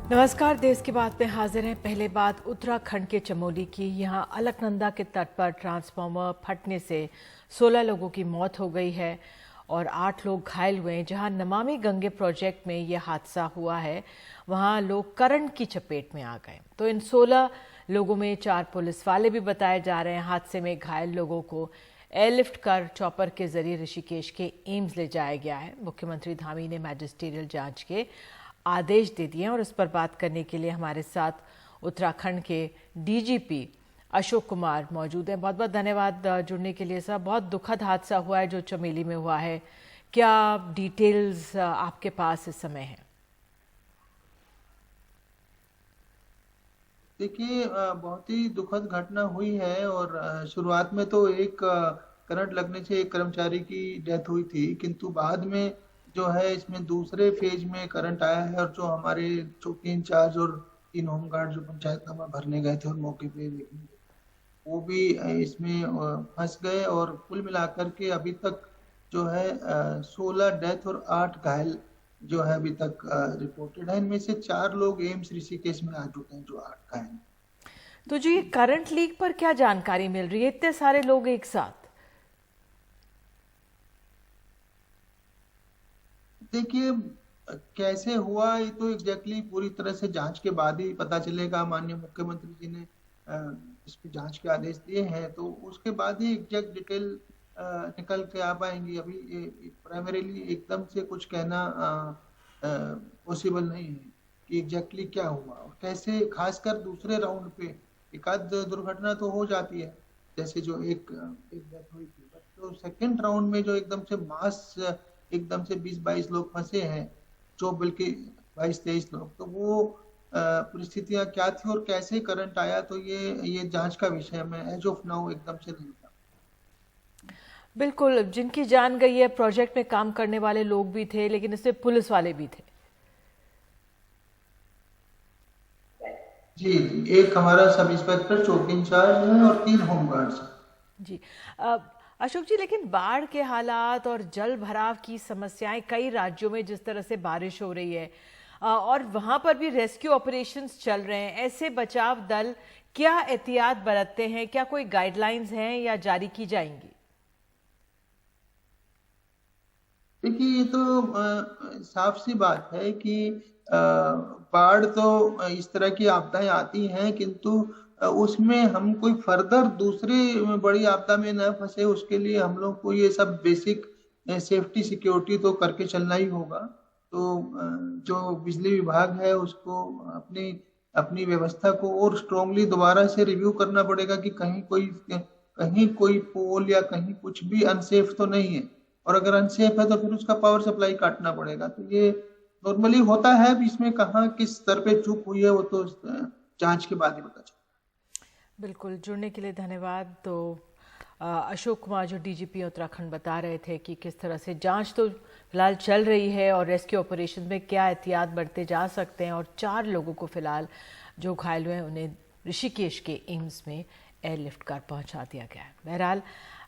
नमस्कार, देश की बात में हाजिर हैं। पहले बात उत्तराखंड के चमोली की। यहां अलकनंदा के तट पर ट्रांसफार्मर फटने से 16 लोगों की मौत हो गई है और 8 लोग घायल हुए हैं। जहां नमामि गंगे प्रोजेक्ट में यह हादसा हुआ है, वहां लोग करंट की चपेट में आ गए। तो इन 16 लोगों में 4 पुलिस वाले भी बताए जा रहे हैं। हादसे में घायल लोगों को एयरलिफ्ट कर चॉपर के जरिए ऋषिकेश के एम्स ले जाया गया है। मुख्यमंत्री धामी ने मैजिस्ट्रियल जांच के आदेश दे दिए हैं और इस पर बात करने के लिए हमारे साथ उत्तराखंड के डीजीपी अशोक कुमार मौजूद हैं। बहुत बहुत धन्यवाद जुड़ने के लिए सर। बहुत दुखद हादसा हुआ है जो चमेली में हुआ है, क्या डिटेल्स आपके पास इस समय है? देखिए, बहुत ही दुखद घटना हुई है और शुरुआत में तो एक करंट लगने से एक कर्मचारी की डेथ हुई थी, किंतु बाद में जो है इसमें दूसरे फेज में करंट आया है और जो हमारे चौकी इंचार्ज और 3 होमगार्ड जो पंचायतनामा भरने गए थे और मौके पे देखने गए, वो भी इसमें फंस गए और कुल मिलाकर के अभी तक जो है 16 डेथ और 8 घायल जो है अभी तक रिपोर्टेड है। इनमें से 4 लोग एम्स ऋषिकेश में आ चुके हैं, जो 8 घायल। तो जी, करंट लीक पर क्या जानकारी मिल रही है? इतने सारे लोग एक साथ। देखिए, कैसे हुआ ये तो एग्जैक्टली पूरी तरह से जांच के बाद ही पता चलेगा। माननीय मुख्यमंत्री जी ने इस पे जांच के आदेश दिए हैं, तो उसके बाद ही एग्जैक्ट डिटेल निकल के आ पाएंगी। अभी ये प्राइमरीली एकदम से कुछ कहना पॉसिबल नहीं है कि एग्जैक्टली क्या हुआ और कैसे। खासकर दूसरे राउंड पे एक आध दुर्घटना तो हो जाती है, जैसे जो एक डेथ हुई थी, बट तो सेकेंड राउंड में जो एकदम से मास एकदम से 20-22 लोग फंसे हैं, जो बल्कि 22-23 लोग, तो वो परिस्थितियां क्या थी और कैसे करंट आया, तो ये जांच का विषय में एज ऑफ नाउ एकदम से नहीं था। बिल्कुल, जिनकी जान गई है, प्रोजेक्ट में काम करने वाले लोग भी थे, लेकिन इसमें पुलिस वाले भी थे। जी, एक हमारा सब इंस्पेक्टर चौकी इंचार्ज है और 3 होमगार्ड्स हैं। जी। अशोक जी, लेकिन बाढ़ के हालात और जल भराव की समस्याएं कई राज्यों में, जिस तरह से बारिश हो रही है और वहां पर भी रेस्क्यू ऑपरेशंस चल रहे हैं, ऐसे बचाव दल क्या एहतियात बरतते हैं? क्या कोई गाइडलाइंस हैं या जारी की जाएंगी? देखिए, ये तो साफ सी बात है कि बाढ़ तो इस तरह की आपदाएं आती हैं, किंतु उसमें हम कोई फर्दर दूसरी बड़ी आपदा में न फंसे, उसके लिए हम लोग को ये सब बेसिक सेफ्टी सिक्योरिटी तो करके चलना ही होगा। तो जो बिजली विभाग है उसको अपनी अपनी व्यवस्था को और स्ट्रांगली दोबारा से रिव्यू करना पड़ेगा कि कहीं कोई पोल या कहीं कुछ भी अनसेफ तो नहीं है, और अगर अनसेफ है तो फिर उसका पावर सप्लाई काटना पड़ेगा। तो ये नॉर्मली होता है। अब इसमें कहाँ किस स्तर पे चूक हुई है वो तो जांच के बाद ही पता चलेगा। बिल्कुल, जुड़ने के लिए धन्यवाद। तो अशोक कुमार जो डीजीपी उत्तराखंड बता रहे थे कि किस तरह से जांच तो फिलहाल चल रही है और रेस्क्यू ऑपरेशन में क्या एहतियात बरते जा सकते हैं, और 4 लोगों को फिलहाल जो घायल हुए हैं उन्हें ऋषिकेश के एम्स में एयरलिफ्ट कर पहुंचा दिया गया है। बहरहाल,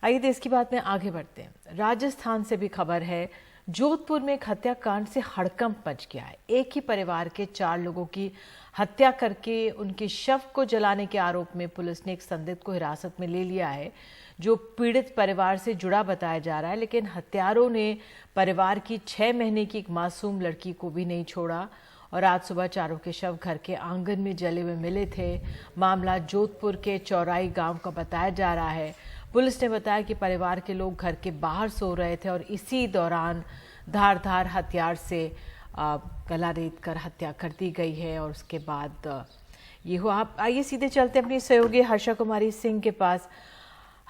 आइए देश की बात में आगे बढ़ते हैं। राजस्थान से भी खबर है। जोधपुर में एक हत्याकांड से हड़कंप मच गया है। एक ही परिवार के 4 लोगों की हत्या करके उनके शव को जलाने के आरोप में पुलिस ने एक संदिग्ध को हिरासत में ले लिया है, जो पीड़ित परिवार से जुड़ा बताया जा रहा है। लेकिन हत्यारों ने परिवार की 6 महीने की एक मासूम लड़की को भी नहीं छोड़ा और आज सुबह चारों के शव घर के आंगन में जले हुए मिले थे। मामला जोधपुर के चौराई गांव का बताया जा रहा है। पुलिस ने बताया कि परिवार के लोग घर के बाहर सो रहे थे और इसी दौरान धारदार हथियार से गला रेत कर हत्या कर दी गई है और उसके बाद ये हुआ। आप आइए सीधे चलते अपनी सहयोगी हर्षा कुमारी सिंह के पास।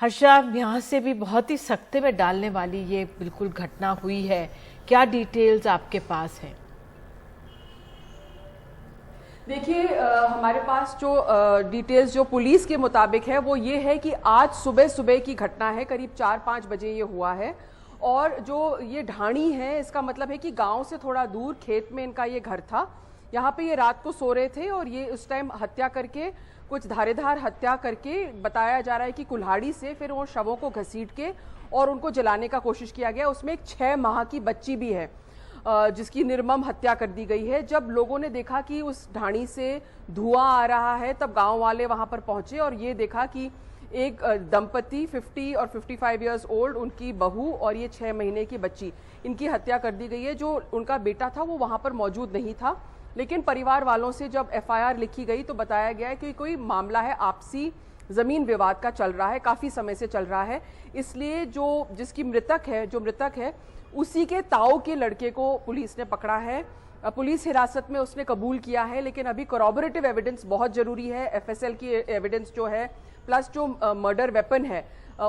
हर्षा, यहाँ से भी बहुत ही सख्ते में डालने वाली ये बिल्कुल घटना हुई है, क्या डिटेल्स आपके पास है? देखिए, हमारे पास जो डिटेल्स जो पुलिस के मुताबिक है वो ये है कि आज सुबह सुबह की घटना है। करीब 4-5 बजे ये हुआ है और जो ये ढाणी है, इसका मतलब है कि गांव से थोड़ा दूर खेत में इनका ये घर था। यहाँ पे ये रात को सो रहे थे और ये उस टाइम हत्या करके, कुछ धारेदार हत्या करके, बताया जा रहा है कि कुल्हाड़ी से फिर वो शवों को घसीट के और उनको जलाने का कोशिश किया गया। उसमें एक 6 माह की बच्ची भी है। जिसकी निर्मम हत्या कर दी गई है। जब लोगों ने देखा कि उस ढाणी से धुआं आ रहा है, तब गांव वाले वहां पर पहुंचे और ये देखा कि एक दंपति 50 और 55 इयर्स ओल्ड, उनकी बहू और ये 6 महीने की बच्ची, इनकी हत्या कर दी गई है। जो उनका बेटा था वो वहां पर मौजूद नहीं था, लेकिन परिवार वालों से जब FIR लिखी गई तो बताया गया है कि कोई मामला है, आपसी जमीन विवाद का चल रहा है, काफी समय से चल रहा है। इसलिए जो मृतक है उसी के ताऊ के लड़के को पुलिस ने पकड़ा है। पुलिस हिरासत में उसने कबूल किया है, लेकिन अभी कोरॉबोरेटिव एविडेंस बहुत जरूरी है। FSL की एविडेंस जो है प्लस जो मर्डर वेपन है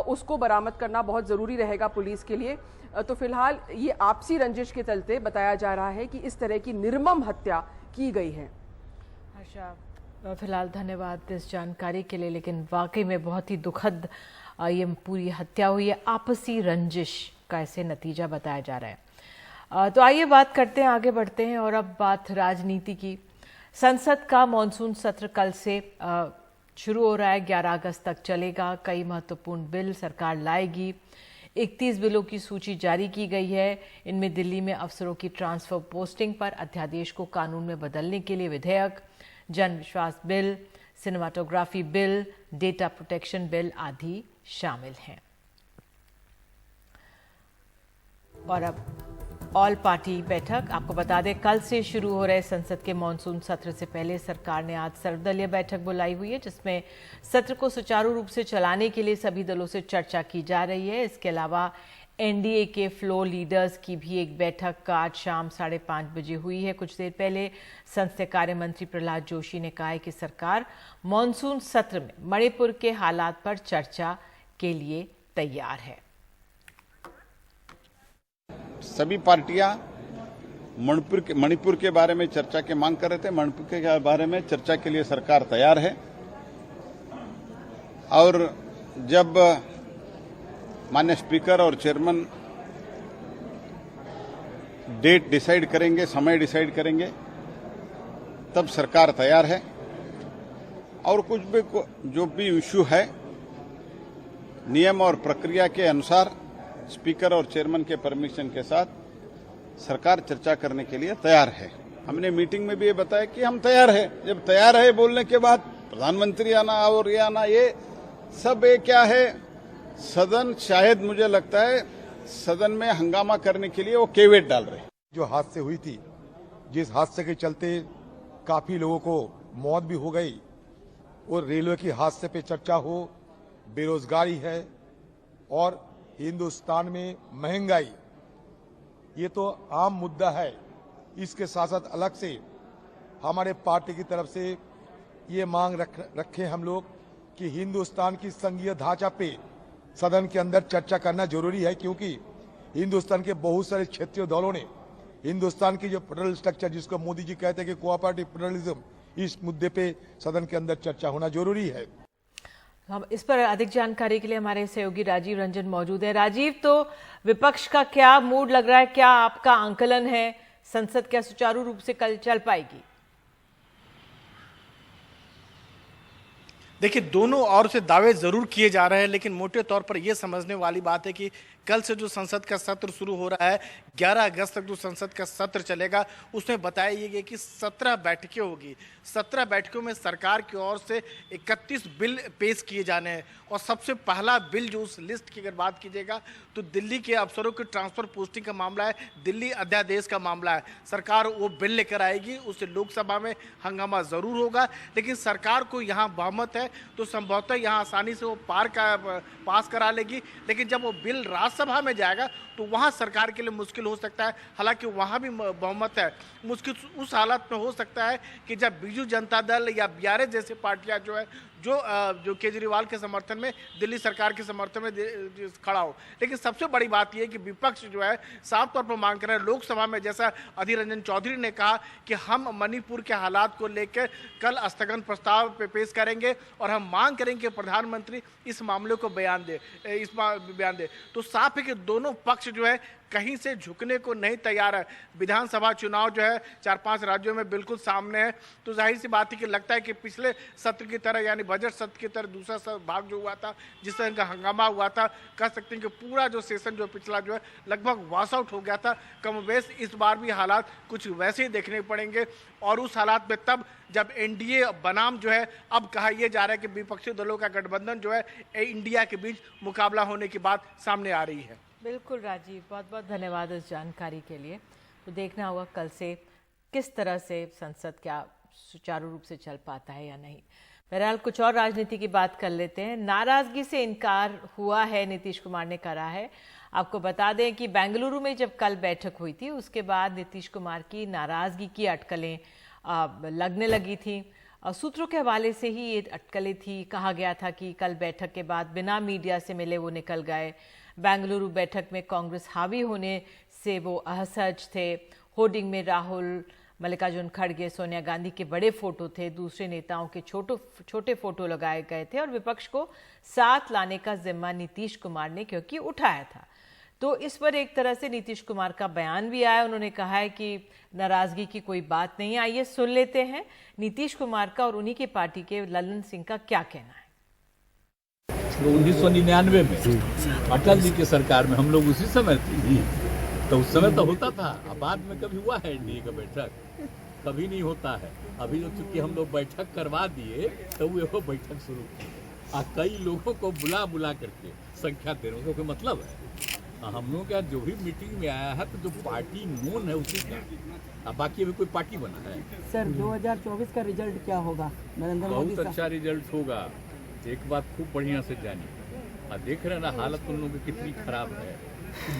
उसको बरामद करना बहुत जरूरी रहेगा पुलिस के लिए। तो फिलहाल ये आपसी रंजिश के चलते बताया जा रहा है कि इस तरह की निर्मम हत्या की गई है। हर्षा, फिलहाल धन्यवाद इस जानकारी के लिए, लेकिन वाकई में बहुत ही दुखद ये पूरी हत्या हुई है। आपसी रंजिश का ऐसे नतीजा बताया जा रहा है। तो आइए बात करते हैं, आगे बढ़ते हैं और अब बात राजनीति की। संसद का मॉनसून सत्र कल से शुरू हो रहा है, 11 अगस्त तक चलेगा। कई महत्वपूर्ण बिल सरकार लाएगी। 31 बिलों की सूची जारी की गई है। इनमें दिल्ली में अफसरों की ट्रांसफर पोस्टिंग पर अध्यादेश को कानून में बदलने के लिए विधेयक, जन विश्वास bill, cinematography bill, data protection bill आदि शामिल हैं। और अब ऑल पार्टी बैठक, आपको बता दें कल से शुरू हो रहे संसद के मॉनसून सत्र से पहले सरकार ने आज सर्वदलीय बैठक बुलाई हुई है, जिसमें सत्र को सुचारू रूप से चलाने के लिए सभी दलों से चर्चा की जा रही है। इसके अलावा NDA के फ्लोर लीडर्स की भी एक बैठक आज शाम 5:30 बजे हुई है। कुछ देर पहले संसदीय कार्य मंत्री प्रहलाद जोशी ने कहा है कि सरकार मॉनसून सत्र में मणिपुर के हालात पर चर्चा के लिए तैयार है। सभी पार्टियां मणिपुर के बारे में चर्चा की मांग कर रहे थे। मणिपुर के बारे में चर्चा के लिए सरकार तैयार है और जब माननीय स्पीकर और चेयरमैन डेट डिसाइड करेंगे, समय डिसाइड करेंगे, तब सरकार तैयार है। और कुछ भी जो भी इश्यू है नियम और प्रक्रिया के अनुसार स्पीकर और चेयरमैन के परमिशन के साथ सरकार चर्चा करने के लिए तैयार है। हमने मीटिंग में भी ये बताया कि हम तैयार है। जब तैयार है बोलने के बाद प्रधानमंत्री आना और ये आना, ये सब ये क्या है, सदन शायद मुझे लगता है सदन में हंगामा करने के लिए वो केवेट डाल रहे हैं। जो हादसे हुई थी, जिस हादसे के चलते काफी लोगों को मौत भी हो गई, और रेलवे की हादसे पे चर्चा हो, बेरोजगारी है और हिंदुस्तान में महंगाई, ये तो आम मुद्दा है। इसके साथ साथ अलग से हमारे पार्टी की तरफ से ये मांग रखे हम लोग कि हिंदुस्तान की संघीय ढांचा पे सदन के अंदर चर्चा करना जरूरी है, क्योंकि हिंदुस्तान के बहुत सारे क्षेत्रीय दलों ने हिंदुस्तान की जो फेडरल स्ट्रक्चर, जिसको मोदी जी कहते हैं कि कोऑपरेटिव फेडरलिज्म, इस मुद्दे पे सदन के अंदर चर्चा होना जरूरी है। हम इस पर अधिक जानकारी के लिए हमारे सहयोगी राजीव रंजन मौजूद है। राजीव, तो विपक्ष का क्या मूड लग रहा है, क्या आपका आंकलन है, संसद क्या सुचारू रूप से कल चल पाएगी? देखिए, दोनों ओर से दावे जरूर किए जा रहे हैं, लेकिन मोटे तौर पर यह समझने वाली बात है कि कल से जो संसद का सत्र शुरू हो रहा है, 11 अगस्त तक जो संसद का सत्र चलेगा, उसमें बताया गया कि 17 बैठकें होगी। 17 बैठकों में सरकार की ओर से 31 बिल पेश किए जाने हैं और सबसे पहला बिल जो उस लिस्ट की अगर बात कीजिएगा तो दिल्ली के अफसरों की ट्रांसफर पोस्टिंग का मामला है, दिल्ली अध्यादेश का मामला है। सरकार वो बिल लेकर आएगी, उससे लोकसभा में हंगामा जरूर होगा, लेकिन सरकार को यहाँ बहुमत है तो संभवतः यहाँ आसानी से वो पास करा लेगी। लेकिन जब वो बिल राज्यसभा में जाएगा तो वहाँ सरकार के लिए मुश्किल हो सकता है। हालांकि वहाँ भी बहुमत है। मुश्किल उस हालत में हो सकता है कि जब बीजू जनता दल या BRS जैसी पार्टियां जो है जो केजरीवाल के समर्थन में, दिल्ली सरकार के समर्थन में खड़ा हो। लेकिन सबसे बड़ी बात यह है कि विपक्ष जो है साफ तौर पर मांग कर रहे हैं लोकसभा में, जैसा अधीर रंजन चौधरी ने कहा कि हम मणिपुर के हालात को लेकर कल स्थगन प्रस्ताव पेश करेंगे और हम मांग करेंगे कि प्रधानमंत्री इस मामले को बयान दे। तो साफ है कि दोनों पक्ष जो है कहीं से झुकने को नहीं तैयार है। विधानसभा चुनाव जो है 4-5 राज्यों में बिल्कुल सामने है, तो जाहिर सी बात है कि लगता है कि पिछले सत्र की तरह यानी बजट सत्र की तरह दूसरा भाग जो हुआ था, जिस तरह का हंगामा हुआ था, कह सकते हैं कि पूरा जो सेशन जो पिछला जो है लगभग वॉश आउट हो गया था। कमोबेश इस बार भी हालात कुछ वैसे ही देखने पड़ेंगे, और उस हालात में तब जब एनडीए बनाम जो है अब कहा यह जा रहा है कि विपक्षी दलों का गठबंधन जो है इंडिया के बीच मुकाबला होने की बात सामने आ रही है। बिल्कुल राजीव, बहुत बहुत धन्यवाद इस जानकारी के लिए। तो देखना होगा कल से किस तरह से संसद क्या सुचारू रूप से चल पाता है या नहीं। बहरहाल कुछ और राजनीति की बात कर लेते हैं। नाराजगी से इनकार हुआ है, नीतीश कुमार ने करा है। आपको बता दें कि बेंगलुरु में जब कल बैठक हुई थी उसके बाद नीतीश कुमार की नाराजगी की अटकलें लगने लगी थी। सूत्रों के हवाले से ही ये अटकलें थी। कहा गया था कि कल बैठक के बाद बिना मीडिया से मिले वो निकल गए। बेंगलुरु बैठक में कांग्रेस हावी होने से वो असहज थे। होर्डिंग में राहुल, मल्लिकार्जुन खड़गे, सोनिया गांधी के बड़े फोटो थे, दूसरे नेताओं के छोटे फोटो लगाए गए थे और विपक्ष को साथ लाने का जिम्मा नीतीश कुमार ने क्योंकि उठाया था। तो इस पर एक तरह से नीतीश कुमार का बयान भी आया। उन्होंने कहा है कि नाराजगी की कोई बात नहीं है। आइए सुन लेते हैं नीतीश कुमार का और उन्हीं की पार्टी के ललन सिंह का क्या कहना है। 1999 में अटल जी की सरकार में हम लोग उसी समय थे, तो उस समय तो होता था। अब बाद में कभी हुआ है एनडीए का बैठक? कभी नहीं होता है। अभी तो चूंकि हम लोग बैठक करवा दिए तो वो बैठक शुरू की और कई लोगों को बुला बुला करके संख्या देने का कोई मतलब है? हम लोग क्या जो भी मीटिंग में आया है तो जो पार्टी नोन है उसी का, अब बाकी अभी कोई पार्टी बना है। सर 2024 का रिजल्ट क्या होगा? नरेंद्र मोदी बहुत अच्छा रिजल्ट होगा। एक बात खूब बढ़िया से जानिए, और देख रहे हैं ना हालत उन लोगों की कितनी खराब है,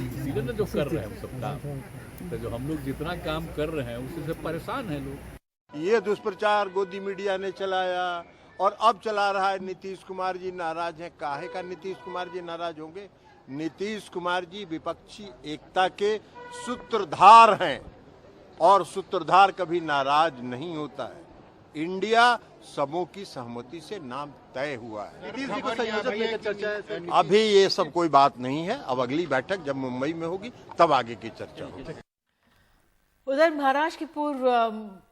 इसीलिए ना जो कर रहे हैं सब काम। तो जो हम लोग जितना काम कर रहे हैं उसी से परेशान है लोग। ये दुष्प्रचार गोदी मीडिया ने चलाया और अब चला रहा है नीतीश कुमार जी नाराज हैं। काहे का नीतीश कुमार जी नाराज होंगे? नीतीश कुमार जी विपक्षी एकता के सूत्रधार हैं और सूत्रधार कभी नाराज नहीं होता है। इंडिया सबों की सहमति से नाम तय हुआ है। नीतीश जी को संयोजक लेकर चर्चा है। अभी ये सब कोई बात नहीं है। अब अगली बैठक जब मुंबई में होगी तब आगे की चर्चा होगी। उधर महाराष्ट्र के पूर्व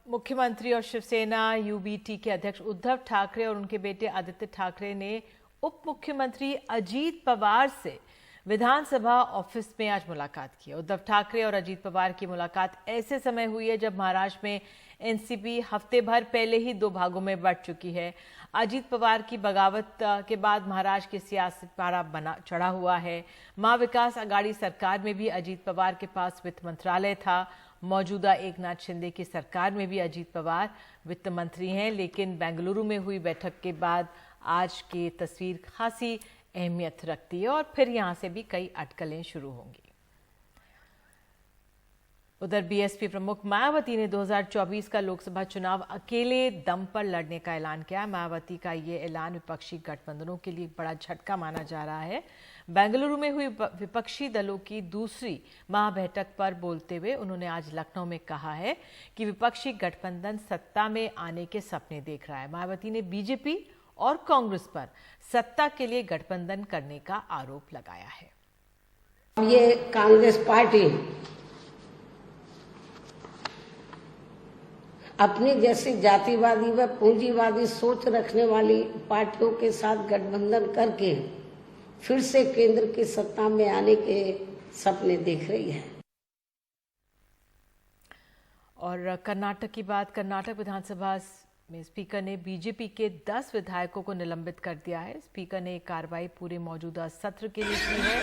मुख्यमंत्री और शिवसेना यूबीटी के अध्यक्ष उद्धव ठाकरे और उनके बेटे आदित्य ठाकरे ने उप मुख्यमंत्री अजीत पवार से विधानसभा ऑफिस में आज मुलाकात की। उद्धव ठाकरे और अजीत पवार की मुलाकात ऐसे समय हुई है जब महाराष्ट्र में एनसीपी हफ्ते भर पहले ही 2 भागों में बंट चुकी है। अजीत पवार की बगावत के बाद महाराष्ट्र की सियासत पारा चढ़ा हुआ है। महाविकास आघाड़ी सरकार में भी अजीत पवार के पास वित्त मंत्रालय था। मौजूदा एकनाथ शिंदे की सरकार में भी अजीत पवार वित्त मंत्री हैं, लेकिन बेंगलुरु में हुई बैठक के बाद आज की तस्वीर खासी अहमियत रखती है और फिर यहां से भी कई अटकलें शुरू होंगी। उधर बीएसपी प्रमुख मायावती ने 2024 का लोकसभा चुनाव अकेले दम पर लड़ने का ऐलान किया। मायावती का ये ऐलान विपक्षी गठबंधनों के लिए बड़ा झटका माना जा रहा है। बेंगलुरु में हुई विपक्षी दलों की दूसरी महाबैठक पर बोलते हुए उन्होंने आज लखनऊ में कहा है कि विपक्षी गठबंधन सत्ता में आने के सपने देख रहा है। मायावती ने बीजेपी और कांग्रेस पर सत्ता के लिए गठबंधन करने का आरोप लगाया है। ये कांग्रेस पार्टी अपनी जैसी जातिवादी व पूंजीवादी सोच रखने वाली पार्टियों के साथ गठबंधन करके फिर से केंद्र की सत्ता में आने के सपने देख रही है। और कर्नाटक की बात, कर्नाटक विधानसभा में स्पीकर ने बीजेपी के 10 विधायकों को निलंबित कर दिया है। स्पीकर ने कार्रवाई पूरे मौजूदा सत्र के लिए की है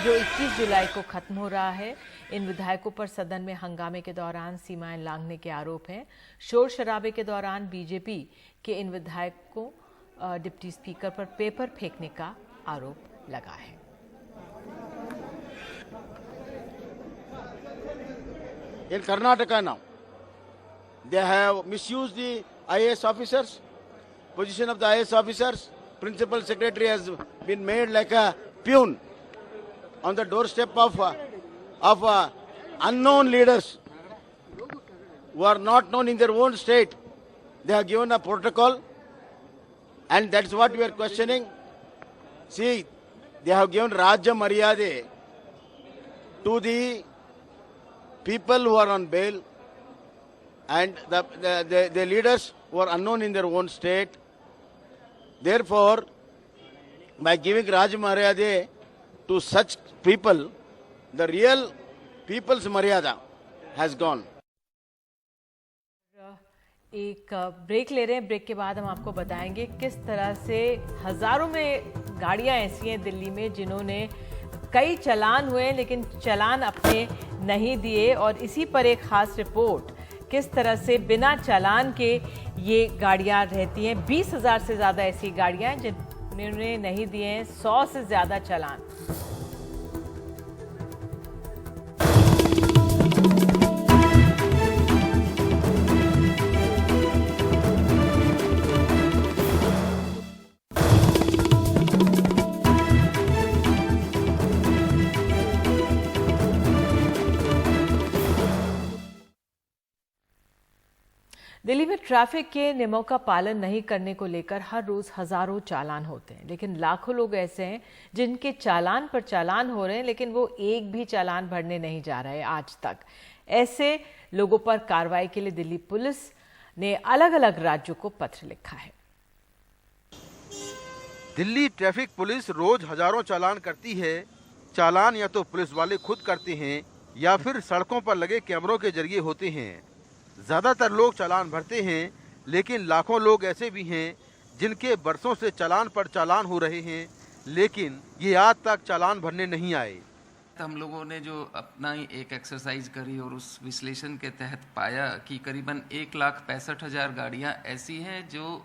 जो 21 जुलाई को खत्म हो रहा है। इन विधायकों पर सदन में हंगामे के दौरान सीमाएं लांघने के आरोप हैं। शोर शराबे के दौरान बीजेपी के इन विधायकों डिप्टी स्पीकर पर पेपर फेंकने का आरोप लगा है। In Karnataka now, they have misused the IAS officers, position of the IAS officers. Principal secretary has been made like a peon on the doorstep of unknown leaders who are not known in their own state. They have given a protocol, and that's what we are questioning. See, they have given Rajya Maryade to the people who are on bail and the leaders who are unknown in their own state. Therefore, by giving Raj Maryada to such people, the real people's Maryada has gone. एक break ले रहे हैं। Break के बाद हम आपको बताएंगे किस तरह से हजारों में गाड़ियां ऐसी हैं दिल्ली में जिन्होंने कई चालान हुए लेकिन चालान अपने नहीं दिए, और इसी पर एक खास रिपोर्ट किस तरह से बिना चालान के ये गाड़ियां रहती हैं। 20,000 से ज़्यादा ऐसी गाड़ियां हैं जिन्होंने नहीं दिए हैं 100 से ज़्यादा चालान। दिल्ली में ट्रैफिक के नियमों का पालन नहीं करने को लेकर हर रोज हजारों चालान होते हैं, लेकिन लाखों लोग ऐसे हैं जिनके चालान पर चालान हो रहे हैं लेकिन वो एक भी चालान भरने नहीं जा रहे आज तक। ऐसे लोगों पर कार्रवाई के लिए दिल्ली पुलिस ने अलग अलग राज्यों को पत्र लिखा है। दिल्ली ट्रैफिक पुलिस रोज हजारों चालान करती है। चालान या तो पुलिस वाले खुद करते हैं या फिर सड़कों पर लगे कैमरों के जरिए होते हैं। ज्यादातर लोग चालान भरते हैं, लेकिन लाखों लोग ऐसे भी हैं जिनके बरसों से चालान पर चालान हो रहे हैं, लेकिन ये आज तक चालान भरने नहीं आए। हम लोगों ने जो अपना ही एक एक्सरसाइज करी और उस विश्लेषण के तहत पाया कि करीबन 1,65,000 गाड़ियां ऐसी हैं जो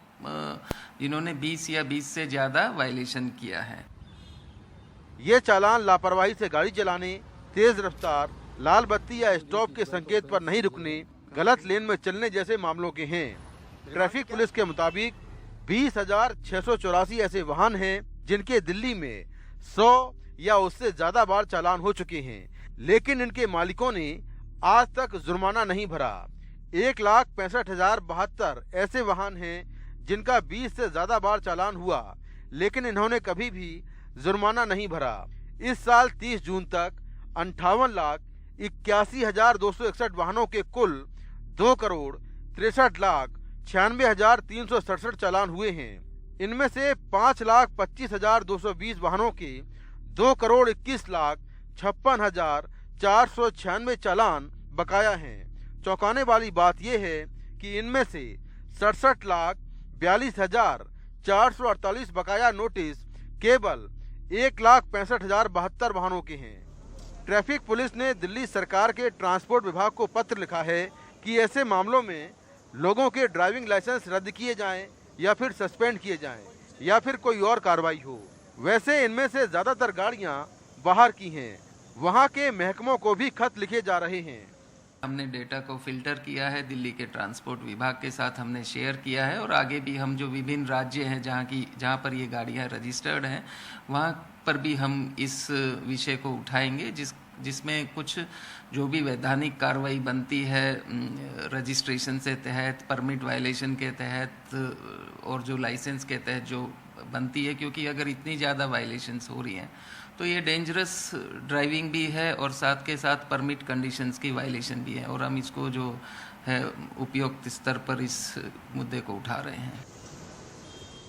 जिन्होंने 20 या 20 से ज़्यादा वायलेशन किया है। ये चालान लापरवाही से गाड़ी चलाने, तेज रफ्तार, लाल बत्ती या स्टॉप के संकेत पर नहीं रुकने, गलत लेन में चलने जैसे मामलों के हैं। ट्रैफिक पुलिस के मुताबिक 20,684 ऐसे वाहन हैं जिनके दिल्ली में 100 या उससे ज्यादा बार चालान हो चुके हैं, लेकिन इनके मालिकों ने आज तक जुर्माना नहीं भरा। 1,65,072 ऐसे वाहन हैं जिनका 20 से ज्यादा बार चालान हुआ, लेकिन इन्होंने कभी भी जुर्माना नहीं भरा। इस साल 30 जून तक 58,81,261 वाहनों के कुल 2,63,96,367 चालान हुए हैं। इनमें से 5,25,220 वाहनों के 2,21,56,496 चालान बकाया हैं। चौंकाने वाली बात यह है कि इनमें से 67,42,448 बकाया नोटिस केवल 1,65,072 वाहनों के हैं। ट्रैफिक पुलिस ने दिल्ली सरकार के ट्रांसपोर्ट विभाग को पत्र लिखा है कि ऐसे मामलों में लोगों के ड्राइविंग लाइसेंस रद्द किए जाएं या फिर सस्पेंड किए जाएं या फिर कोई और कार्रवाई हो। वैसे इनमें से ज्यादातर गाड़ियां बाहर की हैं। वहां के महकमों को भी खत लिखे जा रहे हैं। हमने डेटा को फिल्टर किया है, दिल्ली के ट्रांसपोर्ट विभाग के साथ हमने शेयर किया है और आगे भी हम जो विभिन्न राज्य हैं जहां पर ये गाड़ियां रजिस्टर्ड हैं वहां पर भी हम इस विषय को उठाएंगे, जिसमें कुछ जो भी वैधानिक कार्रवाई बनती है रजिस्ट्रेशन से तहत, परमिट वायलेशन के तहत और जो लाइसेंस के तहत जो बनती है, क्योंकि अगर इतनी ज़्यादा वायलेशंस हो रही हैं तो ये डेंजरस ड्राइविंग भी है और साथ के साथ परमिट कंडीशंस की वायलेशन भी है, और हम इसको जो है उपयुक्त स्तर पर इस मुद्दे को उठा रहे हैं।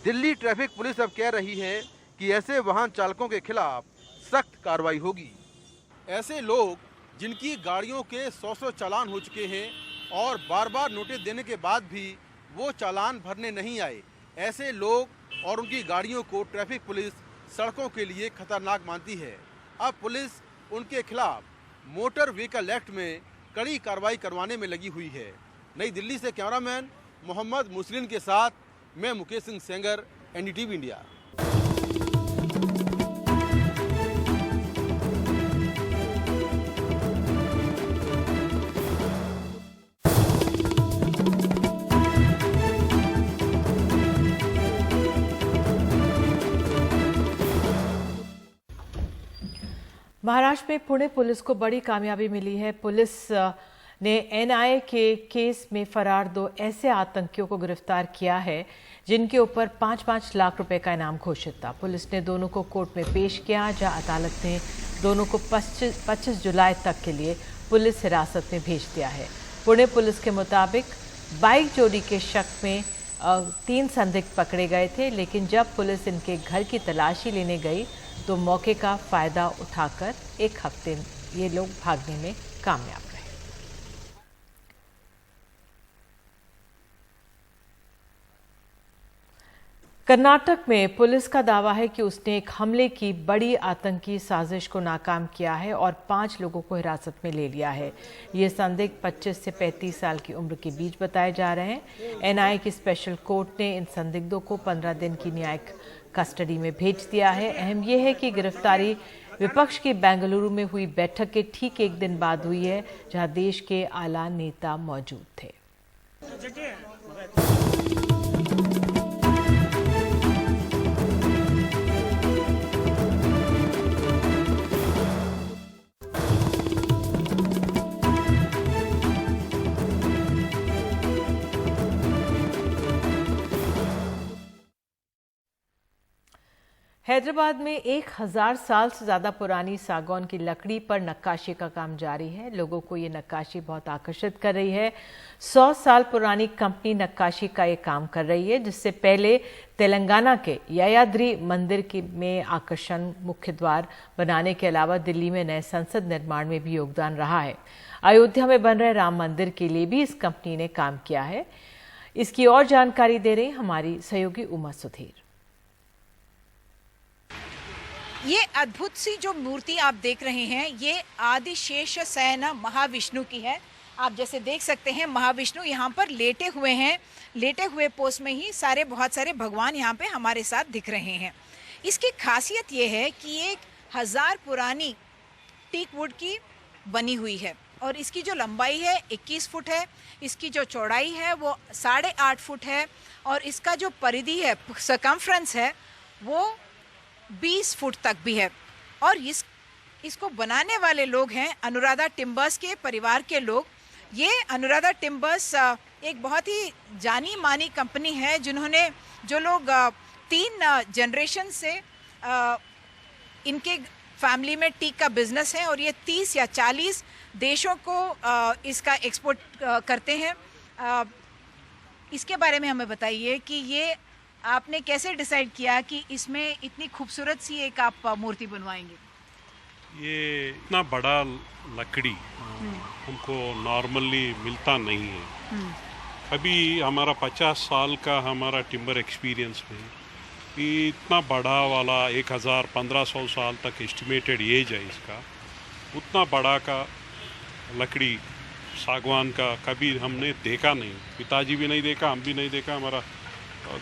दिल्ली ट्रैफिक पुलिस अब कह रही है कि ऐसे वाहन चालकों के खिलाफ सख्त कार्रवाई होगी। ऐसे लोग जिनकी गाड़ियों के 100 चालान हो चुके हैं और बार बार नोटिस देने के बाद भी वो चालान भरने नहीं आए, ऐसे लोग और उनकी गाड़ियों को ट्रैफिक पुलिस सड़कों के लिए खतरनाक मानती है। अब पुलिस उनके खिलाफ मोटर व्हीकल एक्ट में कड़ी कार्रवाई करवाने में लगी हुई है। नई दिल्ली से कैमरामैन मोहम्मद मुस्लिन के साथ मैं मुकेश सिंह सेंगर, एनडीटीवी इंडिया। महाराष्ट्र में पुणे पुलिस को बड़ी कामयाबी मिली है। पुलिस ने एनआईए के केस में फरार 2 ऐसे आतंकियों को गिरफ्तार किया है जिनके ऊपर 5-5 लाख रुपए का इनाम घोषित था। पुलिस ने दोनों को कोर्ट में पेश किया, जहां अदालत ने दोनों को 25 जुलाई तक के लिए पुलिस हिरासत में भेज दिया है। पुणे पुलिस के मुताबिक बाइक चोरी के शक में 3 संदिग्ध पकड़े गए थे, लेकिन जब पुलिस इनके घर की तलाशी लेने गई तो मौके का फायदा उठाकर 1 हफ्ते ये लोग भागने में कामयाब रहे। कर्नाटक में पुलिस का दावा है कि उसने एक हमले की बड़ी आतंकी साजिश को नाकाम किया है और 5 लोगों को हिरासत में ले लिया है। ये संदिग्ध 25 से 35 साल की उम्र के बीच बताए जा रहे हैं। एनआईए की स्पेशल कोर्ट ने इन संदिग्धों को 15 दिन की न्यायिक कस्टडी में भेज दिया है। अहम यह है कि गिरफ्तारी विपक्ष की बेंगलुरु में हुई बैठक के ठीक 1 दिन बाद हुई है, जहां देश के आला नेता मौजूद थे। हैदराबाद में 1000 साल से ज़्यादा पुरानी सागौन की लकड़ी पर नक्काशी का काम जारी है। लोगों को ये नक्काशी बहुत आकर्षित कर रही है। 100 साल पुरानी कंपनी नक्काशी का ये काम कर रही है, जिससे पहले तेलंगाना के यायाद्री मंदिर में आकर्षण मुख्य द्वार बनाने के अलावा दिल्ली में नए संसद निर्माण में भी योगदान रहा है। अयोध्या में बन रहे राम मंदिर के लिए भी इस कंपनी ने काम किया है। इसकी और जानकारी दे रही हमारी सहयोगी उमा सुधीर। ये अद्भुत सी जो मूर्ति आप देख रहे हैं, ये आदिशेष शयन महाविष्णु की है। आप जैसे देख सकते हैं महाविष्णु यहाँ पर लेटे हुए हैं। लेटे हुए पोज में ही बहुत सारे भगवान यहाँ पे हमारे साथ दिख रहे हैं। इसकी खासियत ये है कि ये 1000 पुरानी टीक वुड की बनी हुई है और इसकी जो लंबाई है 21 फुट है, इसकी जो चौड़ाई है वो 8.5 फुट है और इसका जो परिधि है, सरकमफ्रेंस है, वो 20 फुट तक भी है। और इसको बनाने वाले लोग हैं अनुराधा टिम्बर्स के परिवार के लोग। ये अनुराधा टिम्बर्स एक बहुत ही जानी मानी कंपनी है, जो लोग 3 जनरेशन से इनके फैमिली में टीक का बिजनेस है और ये 30 या 40 देशों को इसका एक्सपोर्ट करते हैं। इसके बारे में हमें बताइए कि ये आपने कैसे डिसाइड किया कि इसमें इतनी खूबसूरत सी एक आप मूर्ति बनवाएंगे? ये इतना बड़ा लकड़ी हमको नॉर्मली मिलता नहीं है। अभी हमारा 50 साल का हमारा टिम्बर एक्सपीरियंस में ये इतना बड़ा वाला 1500 साल तक एस्टिमेटेड एज है इसका, उतना बड़ा का लकड़ी सागवान का कभी हमने देखा नहीं। पिताजी भी नहीं देखा, हम भी नहीं देखा, हमारा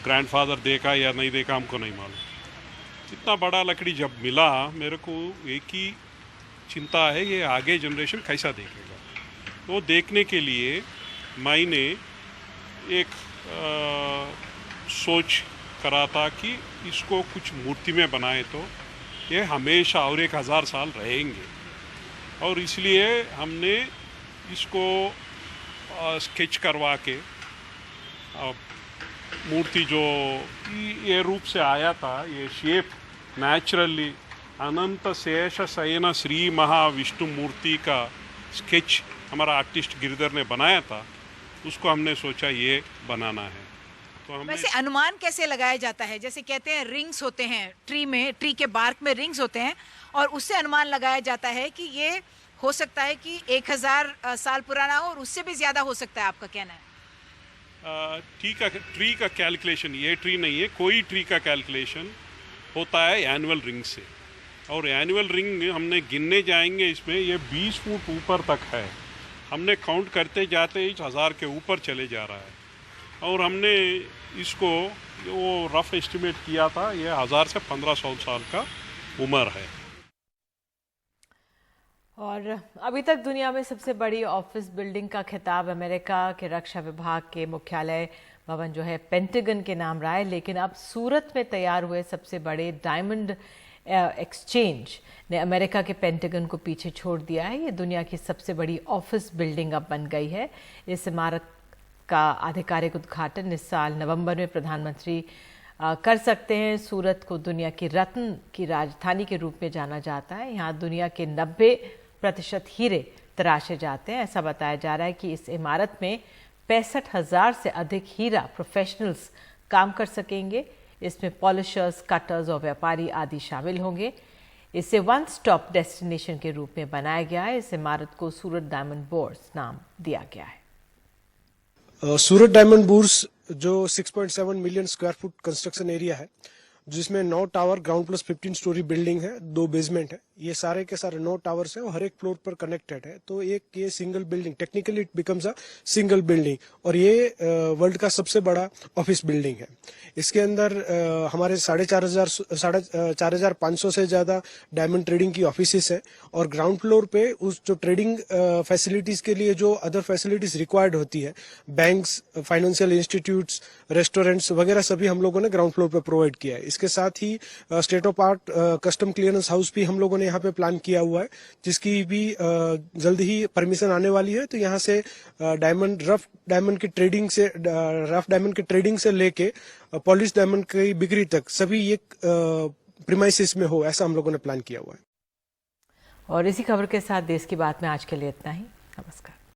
ग्रैंडफादर देखा या नहीं देखा हमको नहीं मालूम। इतना बड़ा लकड़ी जब मिला मेरे को एक ही चिंता है, ये आगे जनरेशन कैसा देखेगा। तो देखने के लिए मैंने एक सोच करा था कि इसको कुछ मूर्ति में बनाए तो ये हमेशा और 1000 साल रहेंगे, और इसलिए हमने इसको स्केच करवा के मूर्ति जो ये रूप से आया था, ये शेप नेचुरली अनंत शेष शयन श्री महाविष्णु मूर्ति का स्केच हमारा आर्टिस्ट गिरिधर ने बनाया था, उसको हमने सोचा ये बनाना है। तो हमने वैसे अनुमान कैसे लगाया जाता है? जैसे कहते हैं रिंग्स होते हैं ट्री के बार्क में रिंग्स होते हैं और उससे अनुमान लगाया जाता है कि ये हो सकता है कि 1000 साल पुराना हो और उससे भी ज्यादा हो सकता है, आपका कहना है? ट्री का कैलकुलेशन, ये ट्री नहीं है, कोई ट्री का कैलकुलेशन होता है एनुअल रिंग से, और एनुअल रिंग हमने गिनने जाएंगे इसमें ये 20 फुट ऊपर तक है। हमने काउंट करते जाते ही 1000 के ऊपर चले जा रहा है, और हमने इसको वो रफ एस्टिमेट किया था, ये 1000 से 1500 साल का उम्र है। और अभी तक दुनिया में सबसे बड़ी ऑफिस बिल्डिंग का खिताब अमेरिका के रक्षा विभाग के मुख्यालय भवन जो है पेंटागन के नाम रहा है, लेकिन अब सूरत में तैयार हुए सबसे बड़े डायमंड एक्सचेंज ने अमेरिका के पेंटागन को पीछे छोड़ दिया है। ये दुनिया की सबसे बड़ी ऑफिस बिल्डिंग अब बन गई है। इस इमारत का आधिकारिक उद्घाटन इस साल नवंबर में प्रधानमंत्री कर सकते हैं। सूरत को दुनिया की रत्न की राजधानी के रूप में जाना जाता है। यहाँ दुनिया के 90% हीरे तराशे जाते हैं। ऐसा बताया जा रहा है कि इस इमारत में 65,000 से अधिक हीरा प्रोफेशनल्स काम कर सकेंगे। इसमें पॉलिशर्स, कटर्स और व्यापारी आदि शामिल होंगे। इसे वन स्टॉप डेस्टिनेशन के रूप में बनाया गया है। इस इमारत को सूरत डायमंड बोर्स नाम दिया गया है। सूरत डायमंड बोर्स जो 6.7 million square foot construction area है, जिसमें 9 tower, ground plus 15 story building है, 2 बेसमेंट है। ये सारे के सारे 9 टावर्स है और हर एक फ्लोर पर कनेक्टेड है। तो एक ये single building, technically it becomes a single building, और ये वर्ल्ड का सबसे बड़ा ऑफिस बिल्डिंग है। इसके अंदर हमारे 4,500 से ज्यादा डायमंड ट्रेडिंग की ऑफिसेस है, और ग्राउंड फ्लोर पे उस जो ट्रेडिंग फैसिलिटीज के लिए जो अदर फैसिलिटीज रिक्वायर्ड होती है, बैंक्स, फाइनेंशियल इंस्टीट्यूट्स, रेस्टोरेंट्स वगैरह सभी हम लोगों ने ग्राउंड फ्लोर पे प्रोवाइड किया है। इसके साथ ही state of art custom clearance house भी हम लोगों ने यहाँ पे प्लान किया हुआ है, जिसकी भी जल्द ही परमिशन आने वाली है। तो यहाँ से रफ डायमंड की ट्रेडिंग से लेके पॉलिश डायमंड की बिक्री तक सभी एक प्रीमाइसिस में हो, ऐसा हम लोगों ने प्लान किया हुआ है। और इसी खबर के साथ देश की बात में आज के लिए इतना ही। नमस्कार।